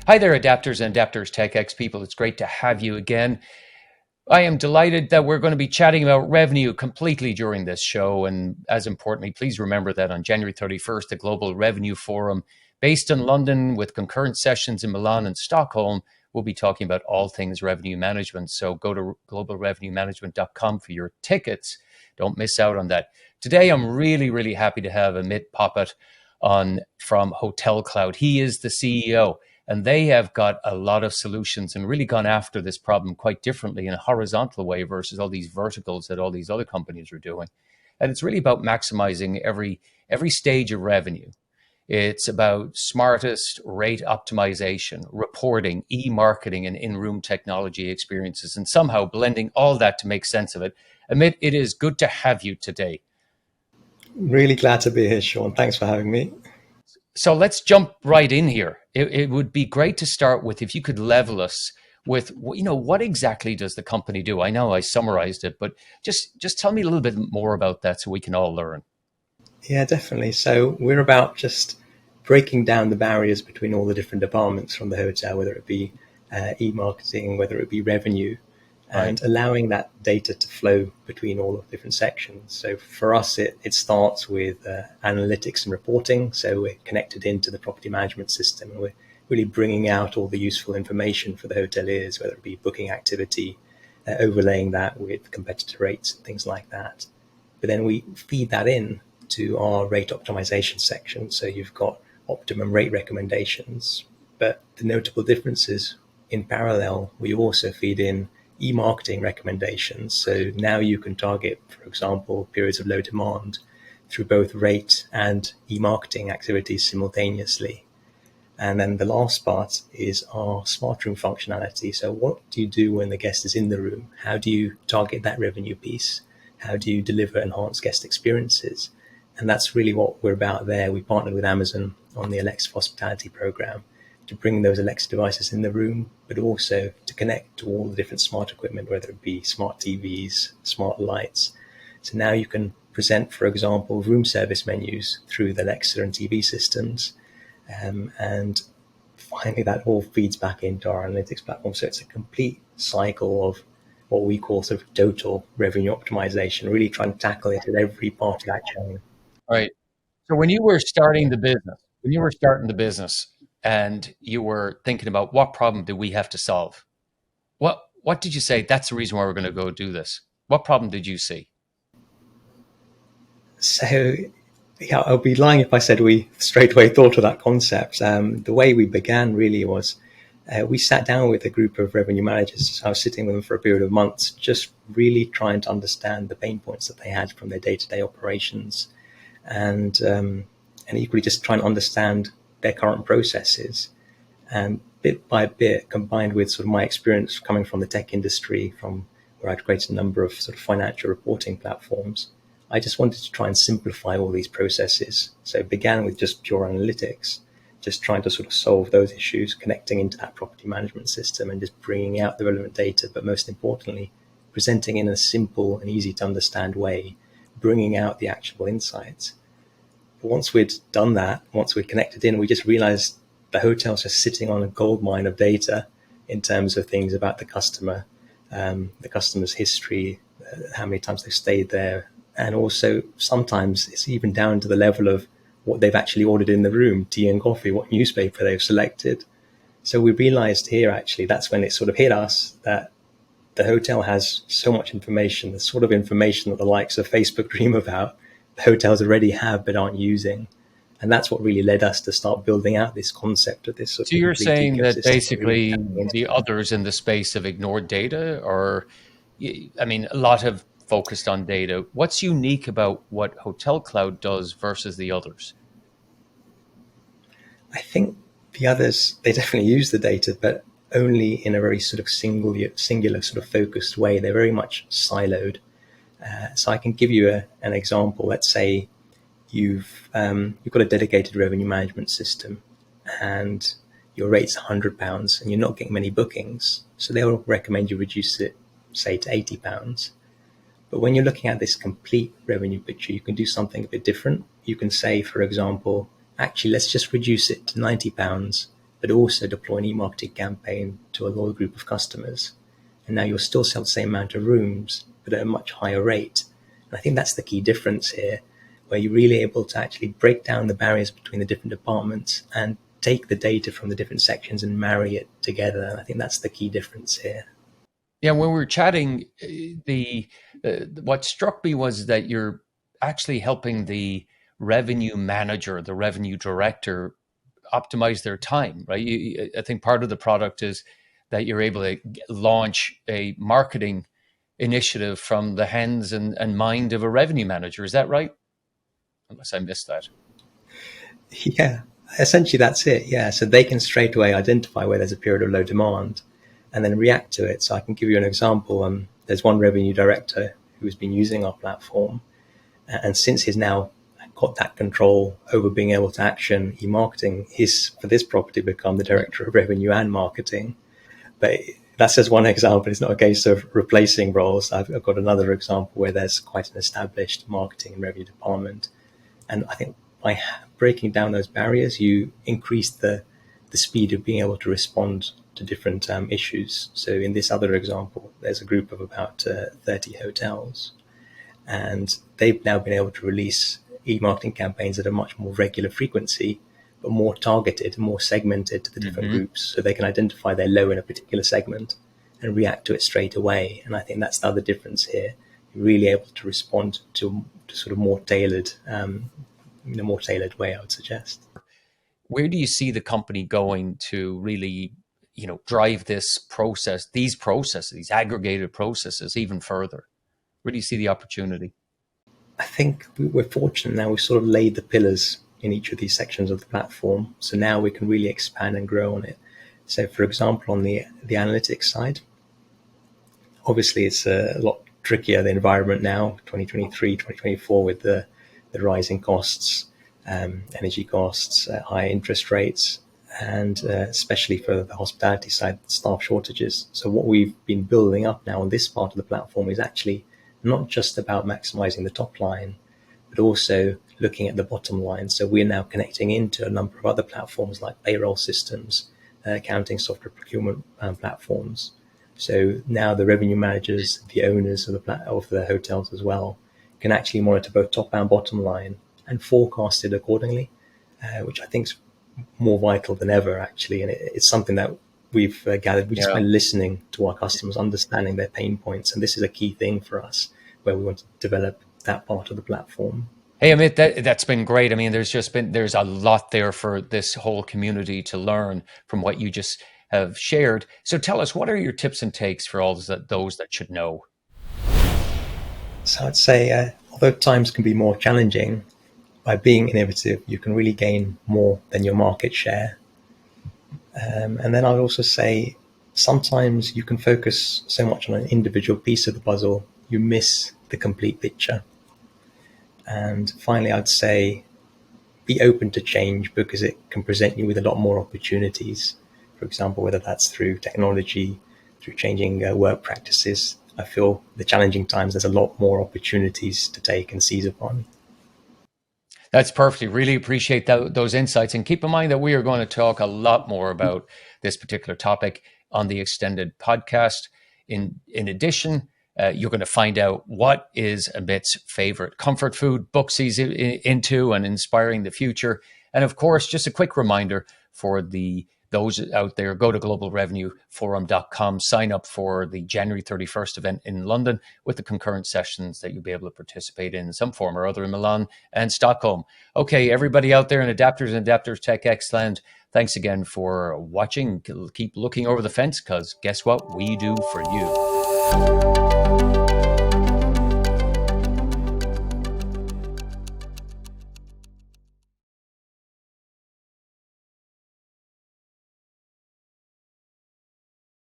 Hi there, Adapters and Adapters TechX people. It's great to have you again. I am delighted that we're going to be chatting about revenue completely during this show. And as importantly, please remember that on January 31st, the Global Revenue Forum, based in London with concurrent sessions in Milan and Stockholm, we'll be talking about all things revenue management. So go to globalrevenuemanagement.com for your tickets. Don't miss out on that. Today, I'm really happy to have Amit Popat on from Hotel Cloud. He is the CEO. And they have got a lot of solutions and really gone after this problem quite differently in a horizontal way versus all these verticals that all these other companies are doing. And it's really about maximizing every stage of revenue. It's about smartest rate optimization, reporting, e-marketing, and in-room technology experiences, and somehow blending all that to make sense of it. Amit, it is good to have you today. Really glad to be here, Sean. Thanks for having me. So let's jump right in here. It would be great to start with, if you could level us with, what exactly does the company do? I know I summarized it, but just tell me a little bit more about that so we can all learn. Yeah, definitely. So we're about just breaking down the barriers between all the different departments from the hotel, whether it be e-marketing, whether it be revenue, and allowing that data to flow between all of the different sections. So for us, it starts with analytics and reporting. So we're connected into the property management system, and we're really bringing out all the useful information for the hoteliers, whether it be booking activity, overlaying that with competitor rates and things like that. But then we feed that in to our rate optimization section. So you've got optimum rate recommendations, but the notable difference is in parallel, we also feed in e-marketing recommendations. So now you can target, for example, periods of low demand through both rate and e-marketing activities simultaneously. And then the last part is our smart room functionality. So what do you do when the guest is in the room? How do you target that revenue piece? How do you deliver enhanced guest experiences? And that's really what we're about there. We partnered with Amazon on the Alexa Hospitality program to bring those Alexa devices in the room, but also to connect to all the different smart equipment, whether it be smart TVs, smart lights. So now you can present, for example, room service menus through the Alexa and TV systems. And finally, that all feeds back into our analytics platform. So it's a complete cycle of what we call sort of total revenue optimization, really trying to tackle it at every part of that chain. Right. So when you were starting the business, and you were thinking about what problem do we have to solve, what did you say? That's the reason why we're going to go do this. What problem did you see? So, yeah, I'll be lying if I said we straight away thought of that concept. The way we began really was we sat down with a group of revenue managers. So I was sitting with them for a period of months, just really trying to understand the pain points that they had from their day-to-day operations, and equally just trying to understand their current processes. And bit by bit, combined with sort of my experience coming from the tech industry, from where I'd created a number of sort of financial reporting platforms, I just wanted to try and simplify all these processes. So it began with just pure analytics, just trying to sort of solve those issues, connecting into that property management system and just bringing out the relevant data, but most importantly, presenting in a simple and easy to understand way, bringing out the actionable insights. But once we'd done that, once we'd connected in, we just realized the hotel's just sitting on a gold mine of data in terms of things about the customer, the customer's history, how many times they've stayed there. And also sometimes it's even down to the level of what they've actually ordered in the room, tea and coffee, what newspaper they've selected. So we realized here, actually, that's when it sort of hit us that the hotel has so much information, the sort of information that the likes of Facebook dream about, the hotels already have but aren't using. And that's what really led us to start building out this concept of this sort of. So you're saying that basically really the others in the space have ignored data, or, I mean, a lot have focused on data. What's unique about what Hotel Cloud does versus the others? I think the others, they definitely use the data, but only in a very sort of singular sort of focused way. They're very much siloed. So I can give you an example. Let's say you've got a dedicated revenue management system and your rate's £100 and you're not getting many bookings. So they'll recommend you reduce it, say, to £80. But when you're looking at this complete revenue picture, you can do something a bit different. You can say, for example, actually, let's just reduce it to £90, but also deploy an e-marketing campaign to a loyal group of customers. And now you'll still sell the same amount of rooms, but at a much higher rate. And I think that's the key difference here, where you're really able to actually break down the barriers between the different departments and take the data from the different sections and marry it together. And I think that's the key difference here. Yeah, when we were chatting, the what struck me was that you're actually helping the revenue manager, the revenue director, optimize their time, right? I think part of the product is that you're able to launch a marketing initiative from the hands and mind of a revenue manager. Is that right? Unless I missed that. Yeah, essentially that's it. Yeah, so they can straight away identify where there's a period of low demand and then react to it. So I can give you an example. There's one revenue director who's been using our platform, and since he's now got that control over being able to action e-marketing, he's for this property become the director of revenue and marketing. But that's just one example. It's not a case of replacing roles. I've got another example where there's quite an established marketing and revenue department. And I think by breaking down those barriers, you increase the speed of being able to respond to different issues. So in this other example, there's a group of about 30 hotels, and they've now been able to release e-marketing campaigns at a much more regular frequency, but more targeted, more segmented to the different groups, so they can identify their low in a particular segment and react to it straight away. And I think that's the other difference here. You're really able to respond to sort of more tailored, in a more tailored way, I would suggest. Where do you see the company going to really, drive this process, these processes, these aggregated processes even further? Where do you see the opportunity? I think we're fortunate now. We've sort of laid the pillars in each of these sections of the platform. So now we can really expand and grow on it. So for example, on the analytics side, obviously it's a lot trickier, the environment now, 2023, 2024, with the rising costs, energy costs, high interest rates, and especially for the hospitality side, staff shortages. So what we've been building up now on this part of the platform is actually not just about maximizing the top line, but also looking at the bottom line. So we're now connecting into a number of other platforms like payroll systems, accounting software, procurement platforms. So now the revenue managers, the owners of the hotels as well, can actually monitor both top and bottom line and forecast it accordingly, which I think is more vital than ever, actually. And it's something that we've gathered. We just by listening to our customers, understanding their pain points. And this is a key thing for us where we want to develop that part of the platform. Hey, Amit, that's been great. I mean, there's a lot there for this whole community to learn from what you just have shared. So tell us, what are your tips and takes for all those that should know? So I'd say, although times can be more challenging, by being innovative, you can really gain more than your market share. And then I'd also say sometimes you can focus so much on an individual piece of the puzzle, you miss the complete picture. And finally, I'd say be open to change because it can present you with a lot more opportunities. For example, whether that's through technology, through changing work practices. I feel the challenging times, there's a lot more opportunities to take and seize upon. That's perfect. Really appreciate those insights. And keep in mind that we are going to talk a lot more about this particular topic on the extended podcast. In addition, you're going to find out what is Amit's favorite comfort food, books he's into and inspiring the future. And of course, just a quick reminder for those out there, go to globalrevenueforum.com, sign up for the January 31st event in London with the concurrent sessions that you'll be able to participate in some form or other in Milan and Stockholm. Okay, everybody out there in Adapters and Adapters Tech X land, thanks again for watching. Keep looking over the fence because guess what? We do for you.